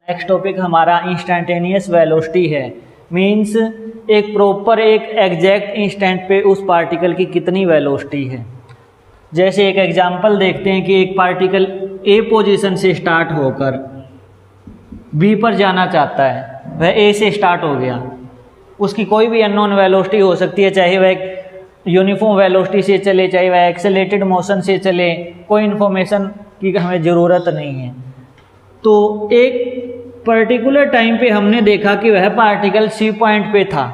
Next topic हमारा instantaneous velocity है। Means एक प्रॉपर एक एग्जैक्ट इंस्टेंट पे उस पार्टिकल की कितनी वेलोसिटी है। जैसे एक एग्जांपल देखते हैं कि एक पार्टिकल ए पोजीशन से स्टार्ट होकर बी पर जाना चाहता है, वह ए से स्टार्ट हो गया, उसकी कोई भी अननोन वेलोसिटी हो सकती है, चाहे वह यूनिफॉर्म वेलोसिटी से चले, चाहे वह एक्सेलरेटेड मोशन से चले, कोई इन्फॉर्मेशन की हमें ज़रूरत नहीं है। तो एक पर्टिकुलर टाइम पे हमने देखा कि वह पार्टिकल सी पॉइंट पे था,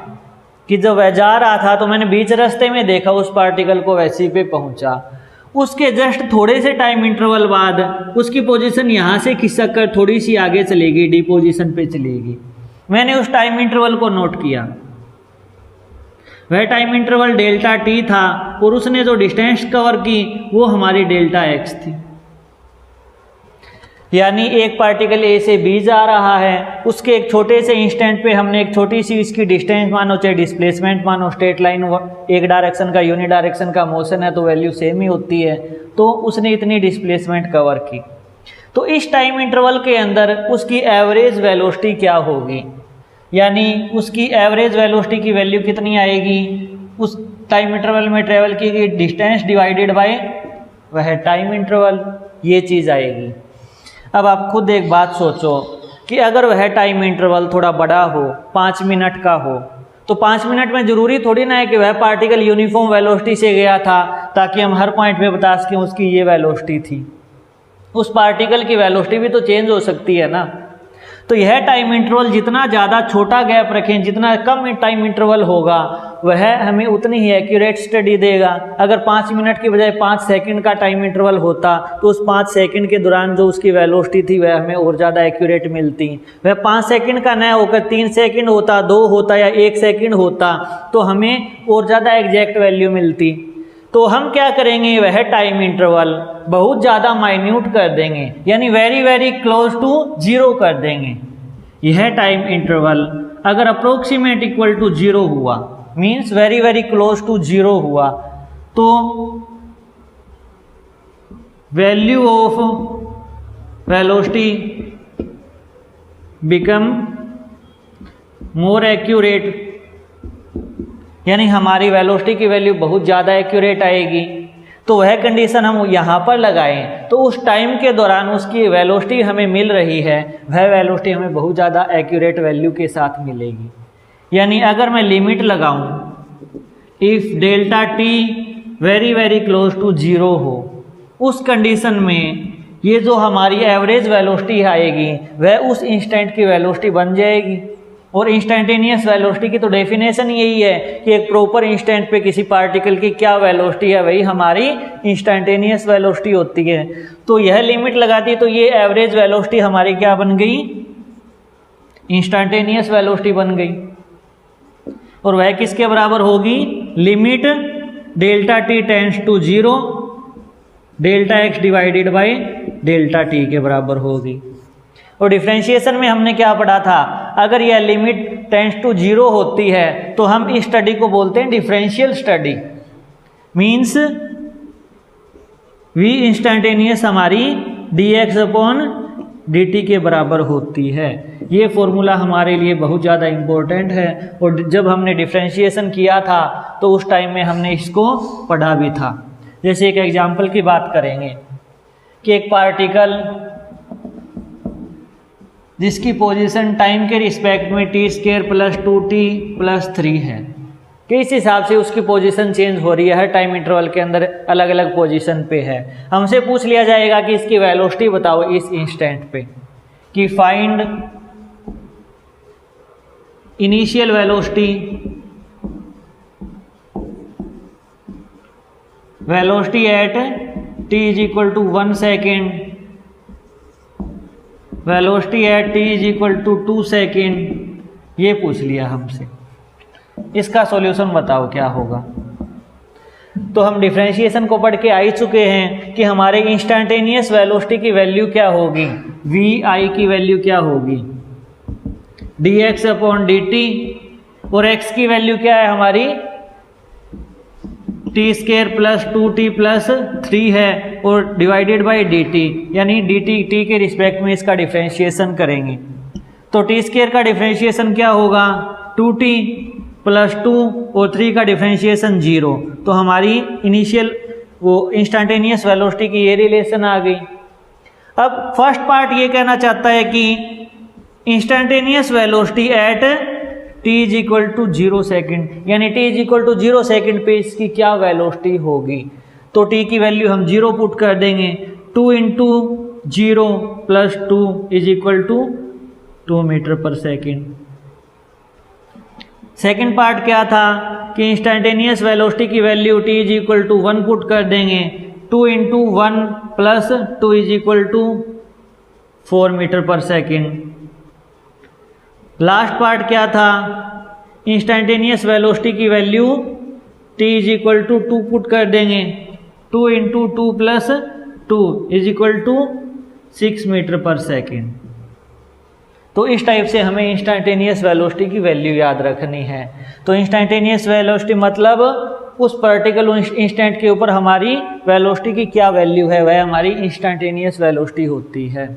कि जब वह जा रहा था तो मैंने बीच रास्ते में देखा उस पार्टिकल को वह सी पे पहुंचा। उसके जस्ट थोड़े से टाइम इंटरवल बाद उसकी पोजीशन यहाँ से खिसक कर थोड़ी सी आगे चलेगी, डी पोजीशन पे चलेगी। मैंने उस टाइम इंटरवल को नोट किया, वह टाइम इंटरवल डेल्टा टी था और उसने जो डिस्टेंस कवर की वो हमारी डेल्टा एक्स थी। यानी एक पार्टिकल ए से बी जा रहा है, उसके एक छोटे से इंस्टेंट पे हमने एक छोटी सी इसकी डिस्टेंस मानो, चाहे डिस्प्लेसमेंट मानो, स्ट्रेट लाइन एक डायरेक्शन का यूनि डायरेक्शन का मोशन है तो वैल्यू सेम ही होती है, तो उसने इतनी डिस्प्लेसमेंट कवर की। तो इस टाइम इंटरवल के अंदर उसकी एवरेज वेलोसिटी क्या होगी, यानी उसकी एवरेज वेलोसिटी की वैल्यू कितनी आएगी, उस टाइम इंटरवल में ट्रेवल की गई डिस्टेंस डिवाइडेड बाय वह टाइम इंटरवल, ये चीज़ आएगी। अब आप खुद एक बात सोचो कि अगर वह टाइम इंटरवल थोड़ा बड़ा हो, 5 मिनट का हो, तो 5 मिनट में ज़रूरी थोड़ी ना है कि वह पार्टिकल यूनिफॉर्म वेलोसिटी से गया था ताकि हम हर पॉइंट पे बता सकें उसकी ये वेलोसिटी थी। उस पार्टिकल की वेलोसिटी भी तो चेंज हो सकती है ना। तो यह टाइम इंटरवल जितना ज़्यादा छोटा गैप रखें, जितना कम टाइम इंटरवल होगा, वह हमें उतनी ही एक्यूरेट स्टडी देगा। अगर 5 मिनट की बजाय 5 सेकंड का टाइम इंटरवल होता तो उस 5 सेकंड के दौरान जो उसकी वेलोसिटी थी वह हमें और ज़्यादा एक्यूरेट मिलती। वह 5 सेकंड का न होकर 3 सेकंड होता, 2 होता या 1 सेकंड होता तो हमें और ज़्यादा एग्जैक्ट वैल्यू मिलती। तो हम क्या करेंगे, वह टाइम इंटरवल बहुत ज़्यादा माइन्यूट कर देंगे, यानी वेरी वेरी क्लोज टू 0 कर देंगे। यह टाइम इंटरवल अगर अप्रोक्सीमेट इक्वल टू 0 हुआ, means very very close to 0 हुआ, तो value of velocity become more accurate, यानी हमारी वेलोसिटी की वैल्यू बहुत ज़्यादा एक्यूरेट आएगी। तो वह कंडीशन हम यहाँ पर लगाएं तो उस टाइम के दौरान उसकी वेलोसिटी हमें मिल रही है, वह वेलोसिटी हमें बहुत ज़्यादा एक्यूरेट वैल्यू के साथ मिलेगी। यानी अगर मैं लिमिट लगाऊं, if delta t very very close to 0 हो, उस कंडीशन में ये जो हमारी एवरेज वेलोसिटी आएगी वह उस इंस्टेंट की वेलोसिटी बन जाएगी। और इंस्टेंटेनियस वेलोसिटी की तो डेफिनेशन यही है कि एक प्रॉपर इंस्टेंट पे किसी पार्टिकल की क्या वेलोसिटी है, वही हमारी इंस्टेंटेनियस वेलोसिटी होती है। तो यह लिमिट लगाती तो ये एवरेज वेलोसिटी हमारी क्या बन गई, इंस्टेंटेनियस वेलोसिटी बन गई। और वह किसके बराबर होगी, limit delta t tends to 0 delta x divided by delta t के बराबर होगी। और डिफरेंशिएशन में हमने क्या पढ़ा था, अगर यह लिमिट टेंड्स टू 0 होती है तो हम इस स्टडी को बोलते हैं differential study. Means we instantaneous हमारी dx अपॉन dt के बराबर होती है। ये फॉर्मूला हमारे लिए बहुत ज़्यादा इम्पोर्टेंट है और जब हमने डिफरेंशिएशन किया था तो उस टाइम में हमने इसको पढ़ा भी था। जैसे एक एग्जाम्पल की बात करेंगे कि एक पार्टिकल जिसकी पोजीशन टाइम के रिस्पेक्ट में t² + 2t + 3 है, किस हिसाब से उसकी पोजीशन चेंज हो रही है, हर टाइम इंटरवल के अंदर अलग अलग पोजीशन पे है। हमसे पूछ लिया जाएगा कि इसकी वेलोसिटी बताओ इस इंस्टेंट पे, कि find initial velocity, velocity at t = 1 second, velocity at t = 2 second, ये पूछ लिया हमसे। इसका सॉल्यूशन बताओ क्या होगा। तो हम डिफरेंशिएशन को पढ़ के आ ही चुके हैं कि हमारे इंस्टेंटेनियस वेलोसिटी की वैल्यू क्या होगी, vi की वैल्यू क्या होगी, dx अपॉन dt, और x की वैल्यू क्या है हमारी, t² + 2t + 3 है और डिवाइडेड बाय dt, यानी dt t के रिस्पेक्ट में इसका डिफरेंशिएशन करेंगे तो टी स्क्वायर का डिफरेंशिएशन क्या होगा 2t प्लस 2 और 3 का डिफरेंशिएशन 0। तो हमारी इनिशियल वो इंस्टेंटेनियस वेलोसिटी की ये रिलेशन आ गई। अब फर्स्ट पार्ट ये कहना चाहता है कि instantaneous velocity at t is equal to 0 second, यानी t is equal to 0 second पे इसकी क्या वेलोसिटी होगी। तो t की वैल्यू हम 0 पुट कर देंगे, 2 into 0 plus 2 is equal to 2 meter पर सेकेंड। सेकेंड पार्ट क्या था कि इंस्टेंटेनियस वेलोसिटी की value t is equal to 1 put कर देंगे, 2 into 1 plus 2 is equal to 4 meter पर सेकेंड। लास्ट पार्ट क्या था, इंस्टेंटेनियस वेलोसिटी की value t is equal to 2 put कर देंगे, 2 into 2 plus 2 is equal to 6 metre पर सेकेंड। तो इस टाइप से हमें इंस्टेंटेनियस वेलोसिटी की वैल्यू याद रखनी है। तो इंस्टेंटेनियस वेलोसिटी मतलब उस पर्टिकुलर इंस्टेंट के ऊपर हमारी वेलोसिटी की क्या वैल्यू है, वह हमारी इंस्टेंटेनियस वेलोसिटी होती है।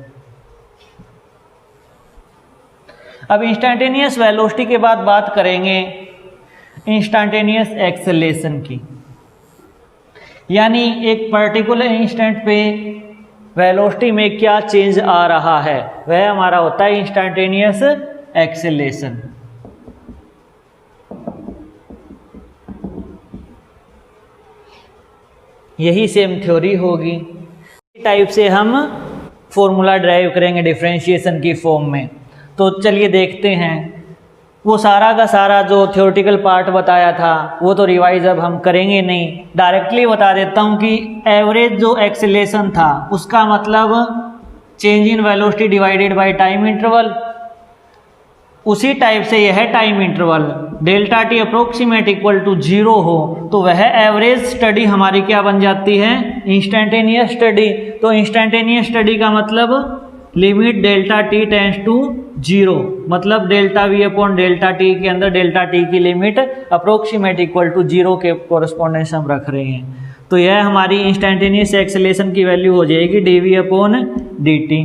अब इंस्टेंटेनियस वेलोसिटी के बाद बात करेंगे इंस्टेंटेनियस एक्सेलेरेशन की, यानी एक पर्टिकुलर इंस्टेंट पे वेलोसिटी में क्या चेंज आ रहा है, वह हमारा होता है इंस्टेंटेनियस एक्सेलेरेशन। यही सेम थ्योरी होगी। इस टाइप से हम फॉर्मूला ड्राइव करेंगे डिफरेंशिएशन की फॉर्म में। तो चलिए देखते हैं, वो सारा का सारा जो थ्योरेटिकल पार्ट बताया था वो तो रिवाइज अब हम करेंगे नहीं, डायरेक्टली बता देता हूँ कि एवरेज जो एक्सेलेरेशन था उसका मतलब change in velocity divided by time interval. उसी टाइप से यह time interval delta t approximate equal to 0 हो तो वह एवरेज स्टडी हमारी क्या बन जाती है, इंस्टेंटेनियस स्टडी। तो इंस्टेंटेनियस स्टडी का मतलब limit delta t tends to 0, मतलब delta v upon delta t के अंदर डेल्टा टी की लिमिट अप्रोक्सीमेट इक्वल टू 0 के कोरस्पॉन्डेंस हम रख रहे हैं। तो यह हमारी इंस्टेंटेनियस एक्सेलेरेशन की वैल्यू हो जाएगी डी अपॉन डी टी।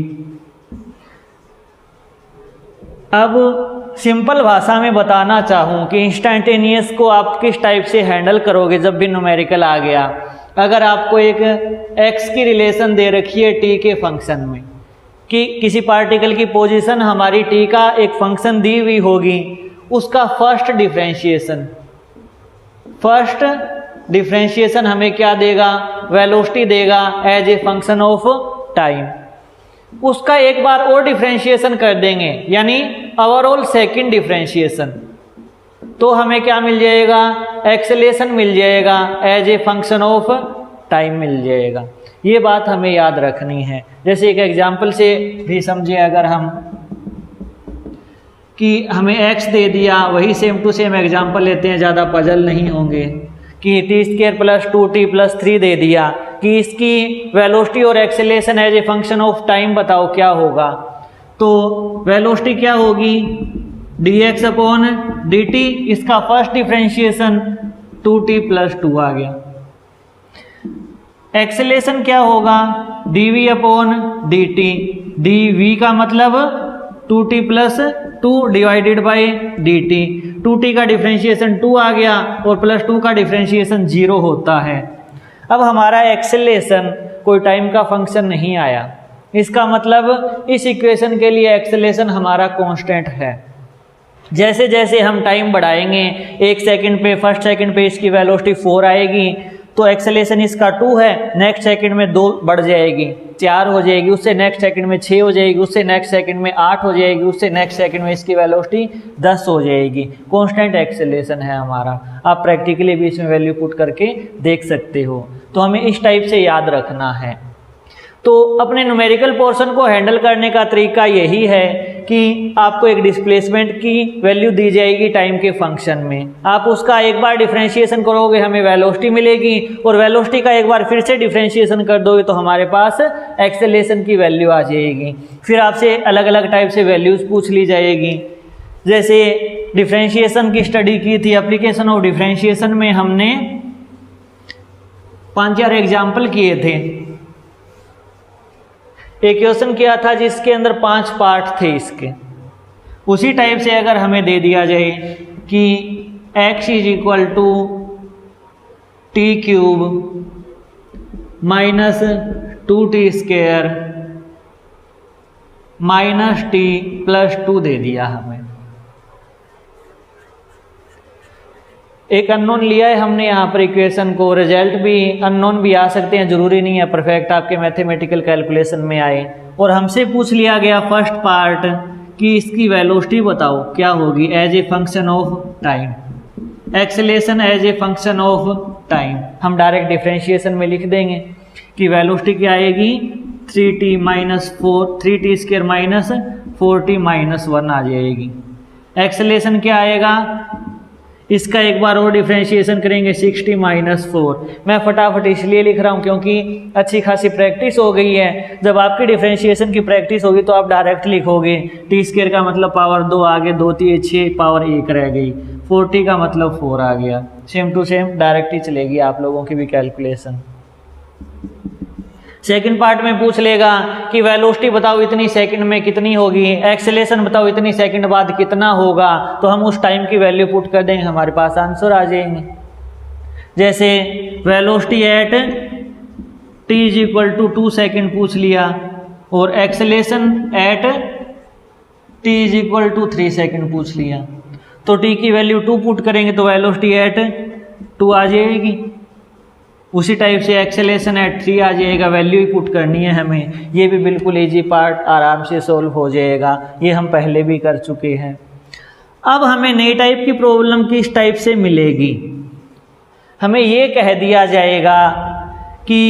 अब सिंपल भाषा में बताना चाहूँ कि इंस्टेंटेनियस को आप किस टाइप से हैंडल करोगे जब भी न्यूमेरिकल आ गया। अगर आपको एक एक्स की रिलेशन दे रखी है टी के फंक्शन में, कि किसी पार्टिकल की पोजीशन हमारी टी का एक फंक्शन दी हुई होगी, उसका फर्स्ट डिफरेंशिएशन हमें क्या देगा, वेलोसिटी देगा as a function of time. उसका एक बार और डिफरेंशिएशन कर देंगे, यानी ओवरऑल सेकंड डिफरेंशिएशन, तो हमें क्या मिल जाएगा, एक्सेलेरेशन मिल जाएगा as a function of time मिल जाएगा। ये बात हमें याद रखनी है। जैसे एक एग्जाम्पल से भी समझे, अगर हम कि हमें x दे दिया, वही सेम टू सेम एग्जाम्पल लेते हैं, ज़्यादा पजल नहीं होंगे, कि t square plus 2t plus 3 दे दिया, कि इसकी वेलोसिटी और acceleration as a function of time बताओ क्या होगा। तो वेलोसिटी क्या होगी, dx अपॉन dt, इसका फर्स्ट डिफरेंशिएशन 2t प्लस 2 आ गया। एक्सेलेरेशन क्या होगा, dv अपॉन dt, dv का मतलब 2t plus 2 divided by dt, 2t का डिफरेंशिएशन 2 आ गया और प्लस 2 का डिफरेंशिएशन 0 होता है। अब हमारा एक्सेलेरेशन कोई टाइम का फंक्शन नहीं आया, इसका मतलब इस इक्वेशन के लिए एक्सेलेरेशन हमारा कांस्टेंट है। जैसे जैसे हम टाइम बढ़ाएंगे, 1 सेकंड पे, फर्स्ट सेकंड पे इसकी वेलोसिटी 4 आएगी, तो एक्सेलेरेशन इसका 2 है, नेक्स्ट सेकंड में 2 बढ़ जाएगी, 4 हो जाएगी, उससे नेक्स्ट सेकंड में 6 हो जाएगी, उससे नेक्स्ट सेकंड में 8 हो जाएगी, उससे नेक्स्ट सेकंड में इसकी वेलोसिटी 10 हो जाएगी। कांस्टेंट एक्सेलेरेशन है हमारा। आप प्रैक्टिकली भी इसमें वैल्यू पुट करके देख सकते हो। तो हमें इस टाइप से याद रखना है। तो अपने न्यूमेरिकल पोर्शन को हैंडल करने का तरीका यही है कि आपको एक डिस्प्लेसमेंट की वैल्यू दी जाएगी टाइम के फंक्शन में, आप उसका एक बार डिफरेंशिएशन करोगे, हमें वेलोसिटी मिलेगी, और वेलोसिटी का एक बार फिर से डिफरेंशिएशन कर दोगे तो हमारे पास एक्सेलेरेशन की वैल्यू आ जाएगी। फिर आपसे अलग अलग टाइप से वैल्यूज़ पूछ ली जाएगी। जैसे डिफरेंशिएशन की स्टडी की थी, एप्लीकेशन ऑफ डिफरेंशिएशन में हमने 5-4 एग्जाम्पल किए थे। एक क्वेश्चन किया था जिसके अंदर 5 पार्ट थे इसके, उसी टाइप से अगर हमें दे दिया जाए कि x is equal to t cube minus 2t square minus t plus 2 दे दिया हमें, एक अननोन लिया है हमने यहाँ पर इक्वेशन को, रिजल्ट भी अननोन भी आ सकते हैं, जरूरी नहीं है परफेक्ट आपके मैथमेटिकल कैलकुलेशन में आए। और हमसे पूछ लिया गया फर्स्ट पार्ट कि इसकी वेलोसिटी बताओ क्या होगी as a function of time, acceleration as a function of time. हम डायरेक्ट डिफरेंशिएशन में लिख देंगे कि वेलोसिटी क्या आएगी 3t minus 4 3t square minus 4t minus 1 आ जाएगी। एक्सेलेरेशन क्या आएगा, इसका एक बार और डिफरेंशिएशन करेंगे 60 माइनस 4। मैं फटाफट इसलिए लिख रहा हूँ क्योंकि अच्छी खासी प्रैक्टिस हो गई है। जब आपकी डिफरेंशिएशन की प्रैक्टिस होगी तो आप डायरेक्ट लिखोगे, टी स्क्वायर का मतलब पावर 2 आगे 2 3 6 पावर 1 रह गई, 40 का मतलब 4 आ गया। सेम टू सेम डायरेक्ट ही चलेगी आप लोगों की भी कैलकुलेशन। सेकंड पार्ट में पूछ लेगा कि वेलोसिटी बताओ इतनी सेकंड में कितनी होगी, एक्सेलेरेशन बताओ इतनी सेकंड बाद कितना होगा, तो हम उस टाइम की वैल्यू पुट कर देंगे, हमारे पास आंसर आ जाएंगे। जैसे velocity at t is equal to 2 second पूछ लिया और acceleration at t is equal to 3 second पूछ लिया, तो t की वैल्यू 2 पुट करेंगे तो वेलोसिटी एट 2 आ जाएगी। उसी टाइप से एक्सेलेरेशन एट 3 आ जाएगा, वैल्यू ही पुट करनी है हमें। ये भी बिल्कुल इजी पार्ट आराम से सोल्व हो जाएगा, ये हम पहले भी कर चुके हैं। अब हमें नई टाइप की प्रॉब्लम किस टाइप से मिलेगी, हमें ये कह दिया जाएगा कि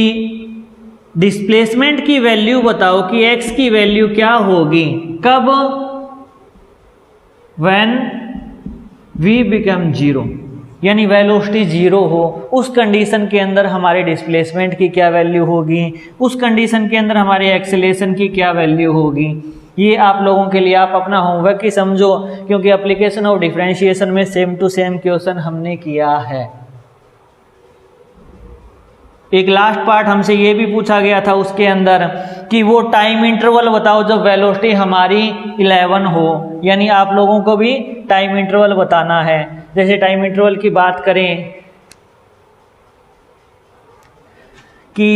डिस्प्लेसमेंट की वैल्यू बताओ कि x की वैल्यू क्या होगी कब, व्हेन v बिकम 0, यानी वेलोसिटी 0 हो, उस कंडीशन के अंदर हमारे डिस्प्लेसमेंट की क्या वैल्यू होगी, उस कंडीशन के अंदर हमारे एक्सेलेरेशन की क्या वैल्यू होगी। ये आप लोगों के लिए आप अपना होमवर्क ही समझो, क्योंकि एप्लीकेशन ऑफ डिफरेंशिएशन में सेम टू सेम क्वेश्चन हमने किया है। एक लास्ट पार्ट हमसे ये भी पूछा गया था उसके अंदर कि वो टाइम इंटरवल बताओ जब वेलोसिटी हमारी 11 हो, यानी आप लोगों को भी टाइम इंटरवल बताना है। जैसे टाइम इंटरवल की बात करें कि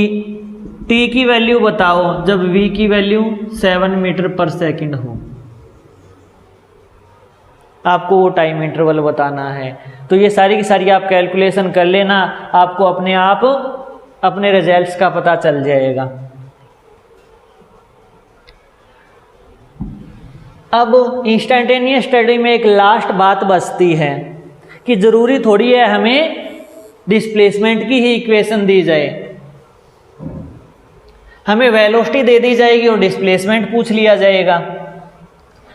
t की वैल्यू बताओ जब v की वैल्यू 7 मीटर पर सेकंड हो, आपको वो टाइम इंटरवल बताना है। तो ये सारी की सारी आप कैलकुलेशन कर लेना, आपको अपने आप अपने रिजल्ट्स का पता चल जाएगा। अब इंस्टेंटेनियस स्टडी में एक लास्ट बात बचती है कि जरूरी थोड़ी है हमें डिस्प्लेसमेंट की ही इक्वेशन दी जाए, हमें वेलोसिटी दे दी जाएगी और डिस्प्लेसमेंट पूछ लिया जाएगा,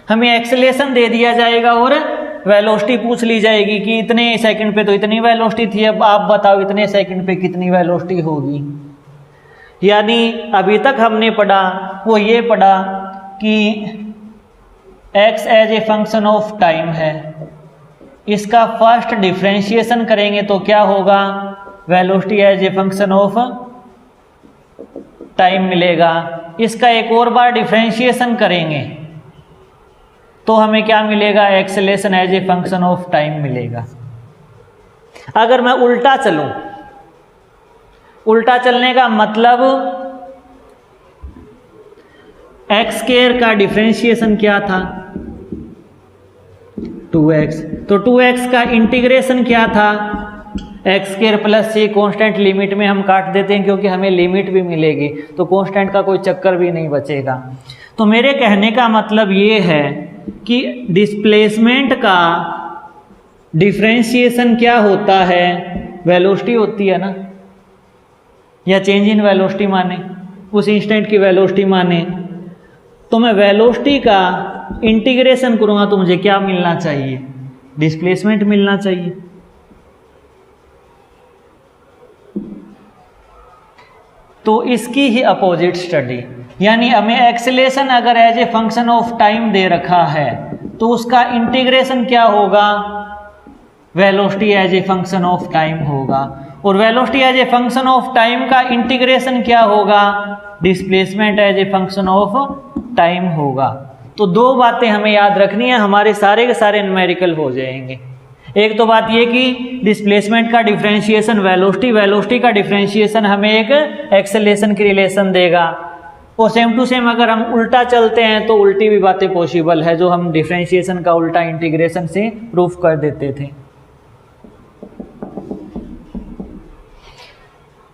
हमें एक्सेलेरेशन दे दिया जाएगा और वेलोसिटी पूछ ली जाएगी कि इतने सेकंड पे तो इतनी वेलोसिटी थी, अब आप बताओ इतने सेकंड पे कितनी वेलोसिटी होगी। यानी अभी तक हमने पढ़ा वो ये पढ़ा कि x as a function of time है, इसका फर्स्ट डिफरेंशिएशन करेंगे तो क्या होगा, velocity as a function of time मिलेगा। इसका एक और बार डिफरेंशिएशन करेंगे तो हमें क्या मिलेगा, acceleration as a function of time मिलेगा। अगर मैं उल्टा चलूं, उल्टा चलने का मतलब एक्स स्क्वायर का डिफरेंशिएशन क्या था 2x, तो 2x का इंटीग्रेशन क्या था x square plus c, constant limit में हम काट देते हैं क्योंकि हमें लिमिट भी मिलेगी तो कॉन्स्टेंट का कोई चक्कर भी नहीं बचेगा। तो मेरे कहने का मतलब ये है कि डिस्प्लेसमेंट का डिफरेंशिएशन क्या होता है, वेलोसिटी होती है ना, या चेंज इन वेलोसिटी माने, उस इंस्टेंट की वेलोसिटी माने, तो मैं वेलोसिटी का इंटीग्रेशन करूंगा तो मुझे क्या मिलना चाहिए, डिस्प्लेसमेंट मिलना चाहिए। तो इसकी ही अपोजिट स्टडी, यानी हमें एक्सेलेरेशन अगर as a function of time दे रखा है तो उसका इंटीग्रेशन क्या होगा, velocity as a function of time होगा, और velocity as a function of time का इंटीग्रेशन क्या होगा, displacement as a function of time होगा। तो दो बातें हमें याद रखनी है, हमारे सारे के सारे न्यूमेरिकल हो जाएंगे। एक तो बात ये कि डिस्प्लेसमेंट का डिफरेंशिएशन वेलोसिटी का डिफरेंशिएशन हमें एक एक्सेलरेशन की रिलेशन देगा, और सेम टू सेम अगर हम उल्टा चलते हैं तो उल्टी भी बातें पॉसिबल है, जो हम डिफरेंशिएशन का उल्टा इंटीग्रेशन से प्रूफ कर देते थे।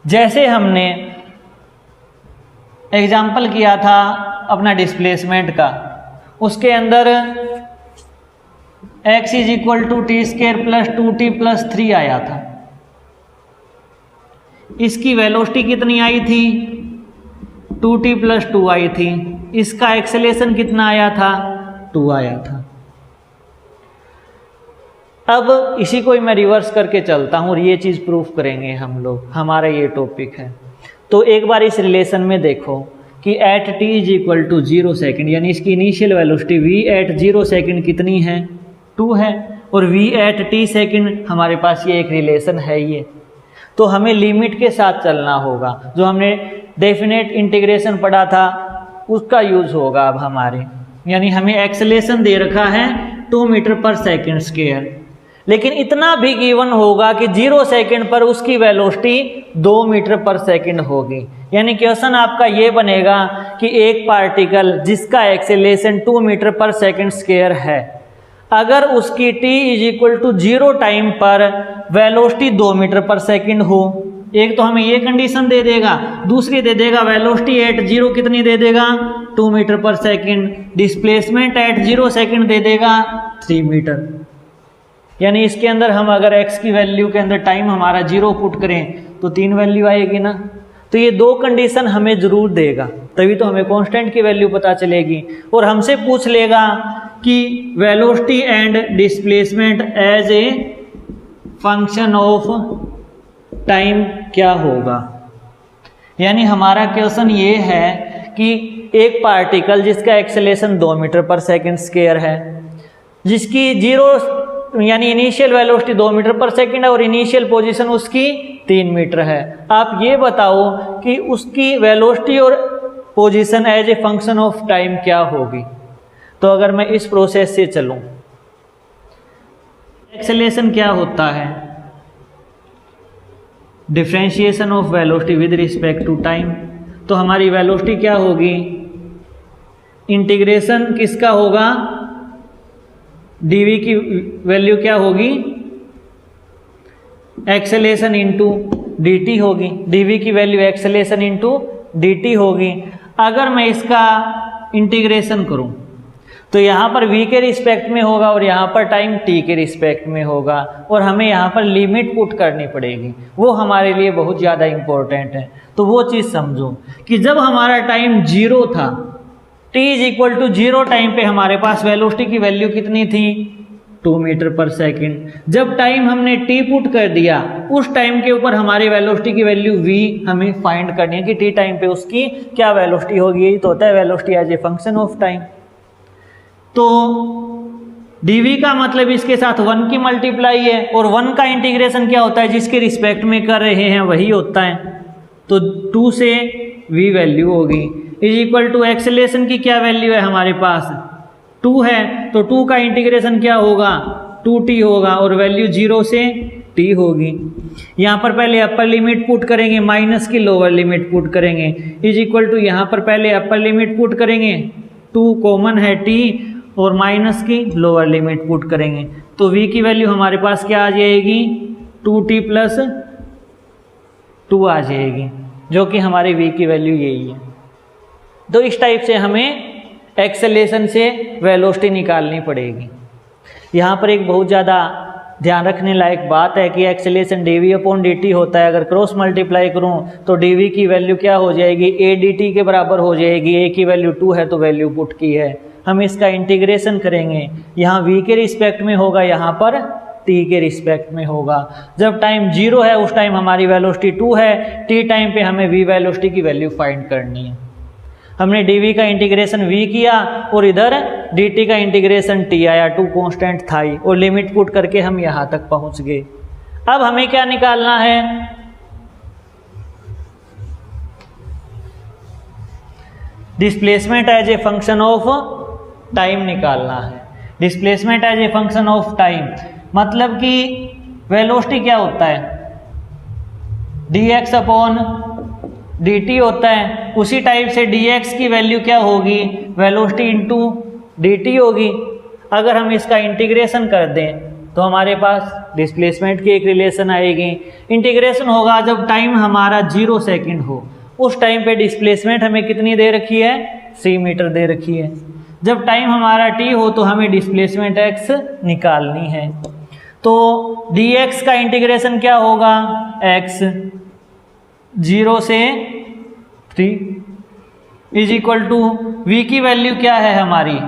जैसे हमने एग्जाम्पल किया था अपना डिस्प्लेसमेंट का, उसके अंदर x is equal to t square plus 2t plus 3 आया था। इसकी वेलोसिटी कितनी आई थी? 2t प्लस 2 आई थी। इसका एक्सेलरेशन कितना आया था? 2 आया था। अब इसी को मैं रिवर्स करके चलता हूँ और ये चीज़ प्रूफ करेंगे हम लोग, हमारा ये टॉपिक है। तो एक बार इस रिलेशन में देखो कि at t is equal to 0 second, यानी इसकी initial velocity v at 0 second कितनी है? 2 है, और v एट t सेकेंड हमारे पास ये एक रिलेशन है ये। तो हमें लिमिट के साथ चलना होगा, जो हमने डेफिनेट इंटीग्रेशन पढ़ा था उसका यूज होगा अब हमारे। यानी हमें एक्सेलरेशन दे रखा है 2 मीटर पर सेकेंड स्क्वायर, लेकिन इतना भी गिवन होगा कि 0 सेकेंड पर उसकी वेलोसिटी 2 मीटर पर सेकेंड होगी। यानी क्वेश्चन आपका ये बनेगा कि एक पार्टिकल जिसका एक्सेलरेशन 2 मीटर पर सेकेंड स्क्वायर है, अगर उसकी t is equal to 0 time पर वेलोसिटी 2 मीटर पर सेकेंड हो, एक तो हमें ये कंडीशन दे देगा, दूसरी दे देगा वेलोसिटी एट 0 कितनी दे देगा? 2 मीटर पर सेकेंड। डिस्प्लेसमेंट एट 0 सेकेंड दे देगा 3 मीटर। यानी इसके अंदर हम अगर x की वैल्यू के अंदर टाइम हमारा 0 पुट करें तो 3 वैल्यू आएगी ना। तो ये दो कंडीशन हमें जरूर देगा, तभी तो हमें कांस्टेंट की वैल्यू पता चलेगी। और हमसे पूछ लेगा कि velocity and displacement as a function of time क्या होगा। यानी हमारा क्वेश्चन ये है कि एक पार्टिकल जिसका एक्सेलरेशन 2 मीटर पर सेकेंड स्क्वायर है, जिसकी 0 यानी इनिशियल वेलोसिटी 2 मीटर पर सेकेंड है और इनिशियल पोजीशन उसकी 3 मीटर है। आप ये बताओ कि उसकी वेलोसिटी और position as a function of time क्या होगी। तो अगर मैं इस प्रोसेस से चलूं, एक्सेलरेशन क्या होता है? Differentiation of velocity with respect to time. तो हमारी वेलोसिटी क्या होगी? इंटीग्रेशन किसका होगा? dv की वैल्यू क्या होगी? एक्सेलरेशन इंटू dt होगी। dv की वैल्यू एक्सेलरेशन इंटू dt होगी। अगर मैं इसका इंटीग्रेशन करूं तो यहाँ पर v के रिस्पेक्ट में होगा और यहाँ पर टाइम t के रिस्पेक्ट में होगा, और हमें यहाँ पर लिमिट पुट करनी पड़ेगी। वो हमारे लिए बहुत ज़्यादा इम्पोर्टेंट है। तो वो चीज़ समझो कि जब हमारा टाइम 0 था, t is equal to 0 time पे हमारे पास वेलोसिटी की वैल्यू कितनी थी? 2 मीटर पर सेकेंड। जब टाइम हमने t पुट कर दिया, उस टाइम के ऊपर हमारी वेलोसिटी की वैल्यू v हमें फाइंड करनी है कि t टाइम पे उसकी क्या वेलोसिटी होगी। यही तो होता है velocity as a function of time. तो dv का मतलब इसके साथ 1 की मल्टीप्लाई है, और 1 का इंटीग्रेशन क्या होता है? जिसके रिस्पेक्ट में कर रहे हैं वही होता है। तो 2 से v वैल्यू होगी इज इक्वल टू एक्सेलरेशन की क्या वैल्यू है हमारे पास? 2 है, तो 2 का इंटीग्रेशन क्या होगा? 2t होगा, और वैल्यू 0 से t होगी। यहाँ पर पहले अपर लिमिट पुट करेंगे, माइनस की लोअर लिमिट पुट करेंगे, इज इक्वल टू यहाँ पर पहले अपर लिमिट पुट करेंगे, 2 कॉमन है t, और माइनस की लोअर लिमिट पुट करेंगे। तो v की वैल्यू हमारे पास क्या आ जाएगी? 2t प्लस 2 आ जाएगी, जो कि हमारी v की वैल्यू यही है। तो इस टाइप से हमें एक्सेलरेशन से वेलोसिटी निकालनी पड़ेगी। यहाँ पर एक बहुत ज़्यादा ध्यान रखने लायक बात है कि एक्सेलरेशन dv अपॉन dt होता है। अगर क्रॉस मल्टीप्लाई करूँ तो dv की वैल्यू क्या हो जाएगी? a dt के बराबर हो जाएगी। a की वैल्यू 2 है तो वैल्यू पुट की है। हम इसका इंटीग्रेशन करेंगे, यहाँ v के रिस्पेक्ट में होगा, यहाँ पर t के रिस्पेक्ट में होगा। जब टाइम 0 है उस टाइम हमारी वेलोसिटी 2 है, t टाइम पे हमें v वेलोसिटी की वैल्यू फाइंड करनी है। हमने dv का इंटीग्रेशन v किया और इधर dt का इंटीग्रेशन t आया, 2 कांस्टेंट था ही, और लिमिट पुट करके हम यहाँ तक पहुँच गए। अब हमें क्या निकालना है? Displacement as a function of time निकालना है। Displacement as a function of time, मतलब कि वेलोसिटी क्या होता है, dx अपॉन dt होता है। उसी टाइप से dx की वैल्यू क्या होगी, वेलोसिटी इंटू dt होगी। अगर हम इसका इंटीग्रेशन कर दें तो हमारे पास डिस्प्लेसमेंट की एक रिलेशन आएगी। इंटीग्रेशन होगा जब टाइम हमारा 0 सेकंड हो, उस टाइम पे डिस्प्लेसमेंट हमें कितनी दे रखी है, c मीटर दे रखी है। जब टाइम हमारा t हो तो हमें डिस्प्लेसमेंट x निकालनी है। तो dx का इंटीग्रेशन क्या होगा, x 0 से 3 इज इक्वल टू v की वैल्यू क्या है हमारी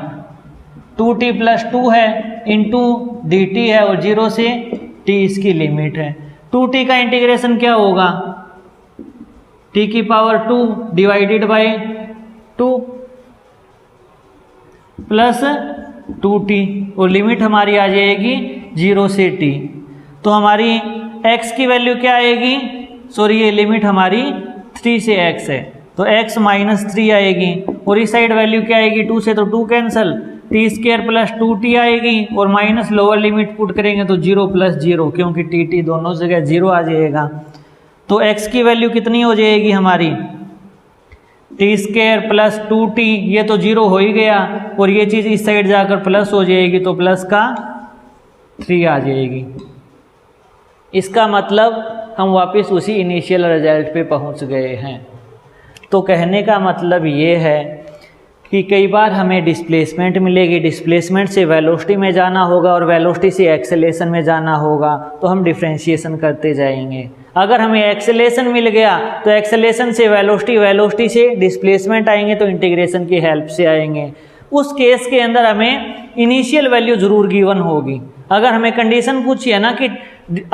2t प्लस 2 है इंटू dt है और 0 से t इसकी लिमिट है। 2t का इंटीग्रेशन क्या होगा, t की power 2 divided by 2 plus 2t और लिमिट हमारी आ जाएगी 0 से t। तो हमारी x की वैल्यू क्या आएगी, सॉरी ये लिमिट हमारी 3 से x है तो x माइनस 3 आएगी और इस साइड वैल्यू क्या आएगी, 2 से तो 2 cancel, T square plus 2t आएगी और माइनस लोअर लिमिट पुट करेंगे तो 0 प्लस 0 क्योंकि टी दोनों जगह 0 आ जाएगा। तो x की वैल्यू कितनी हो जाएगी हमारी, टी स्क्वायर प्लस 2t, ये तो 0 हो ही गया और ये चीज़ इस साइड जाकर प्लस हो जाएगी तो प्लस का 3 आ जाएगी। इसका मतलब हम वापस उसी इनिशियल रिजल्ट पे पहुंच गए हैं। तो कहने का मतलब ये है कि कई बार हमें डिस्प्लेसमेंट मिलेगी, डिस्प्लेसमेंट से वेलोसिटी में जाना होगा और वेलोसिटी से एक्सेलेरेशन में जाना होगा, तो हम डिफ्रेंशिएशन करते जाएंगे। अगर हमें एक्सेलेरेशन मिल गया तो एक्सेलेरेशन से वेलोसिटी, वेलोसिटी से डिस्प्लेसमेंट आएंगे तो इंटीग्रेशन की हेल्प से आएंगे। उस केस के अंदर हमें इनिशियल वैल्यू ज़रूर गिवन होगी। अगर हमें कंडीशन पूछी है ना कि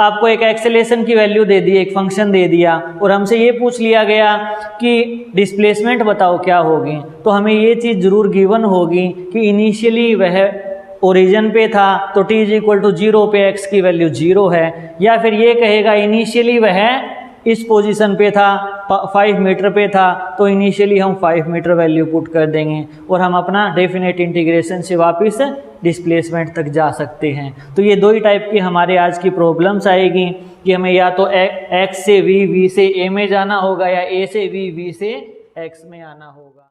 आपको एक एक्सेलेरेशन की वैल्यू दे दी, एक फंक्शन दे दिया और हमसे ये पूछ लिया गया कि डिस्प्लेसमेंट बताओ क्या होगी, तो हमें ये चीज़ ज़रूर गिवन होगी कि इनिशियली वह ओरिजिन पे था तो t इज इक्वल टू 0 पे x की वैल्यू 0 है, या फिर ये कहेगा इनिशियली वह इस पोजीशन पे था 5 मीटर पे था तो इनिशियली हम 5 मीटर वैल्यू पुट कर देंगे और हम अपना डेफिनेट इंटीग्रेशन से वापस डिस्प्लेसमेंट तक जा सकते हैं। तो ये दो ही टाइप की हमारे आज की प्रॉब्लम्स आएगी कि हमें या तो x से v, v से a में जाना होगा या a से v, v से x में आना होगा।